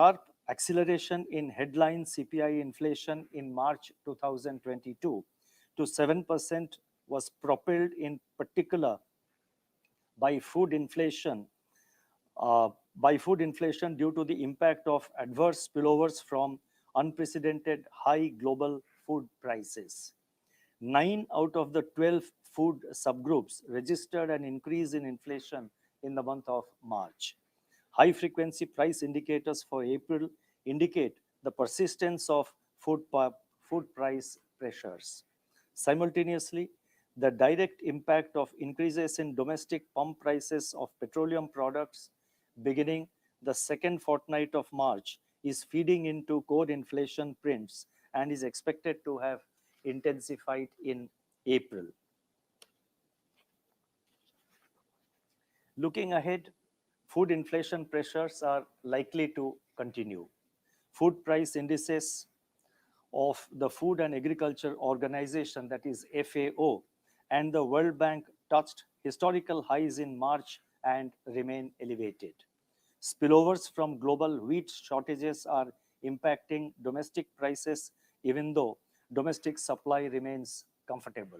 Sharp acceleration in headline CPI inflation in March 2022 to 7% was propelled in particular by food inflation due to the impact of adverse spillovers from unprecedented high global food prices. 9 out of the 12 food subgroups registered an increase in inflation in the month of March. High frequency price indicators for April indicate the persistence of food price pressures. Simultaneously, the direct impact of increases in domestic pump prices of petroleum products beginning the second fortnight of March is feeding into core inflation prints and is expected to have intensified in April. Looking ahead, food inflation pressures are likely to continue. Food price indices of the Food and Agriculture Organization, that is FAO, and the World Bank touched historical highs in March and remain elevated. Spillovers from global wheat shortages are impacting domestic prices, even though domestic supply remains comfortable.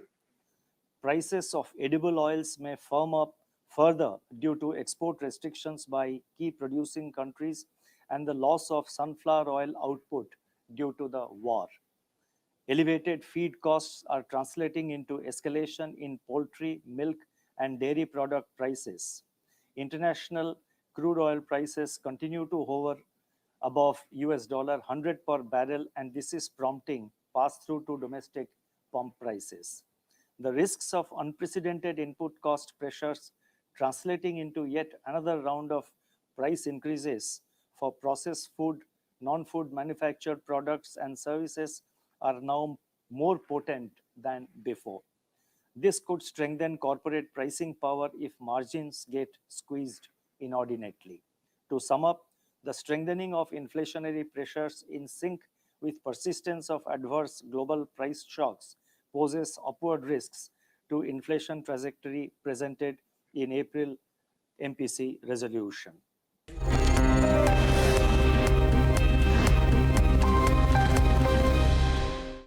Prices of edible oils may firm up further due to export restrictions by key producing countries and the loss of sunflower oil output due to the war. Elevated feed costs are translating into escalation in poultry, milk, and dairy product prices. International crude oil prices continue to hover above $100 per barrel, and this is prompting pass-through to domestic pump prices. The risks of unprecedented input cost pressures translating into yet another round of price increases for processed food, non-food manufactured products and services are now more potent than before. This could strengthen corporate pricing power if margins get squeezed inordinately. To sum up, the strengthening of inflationary pressures in sync with persistence of adverse global price shocks poses upward risks to inflation trajectory presented in April MPC resolution.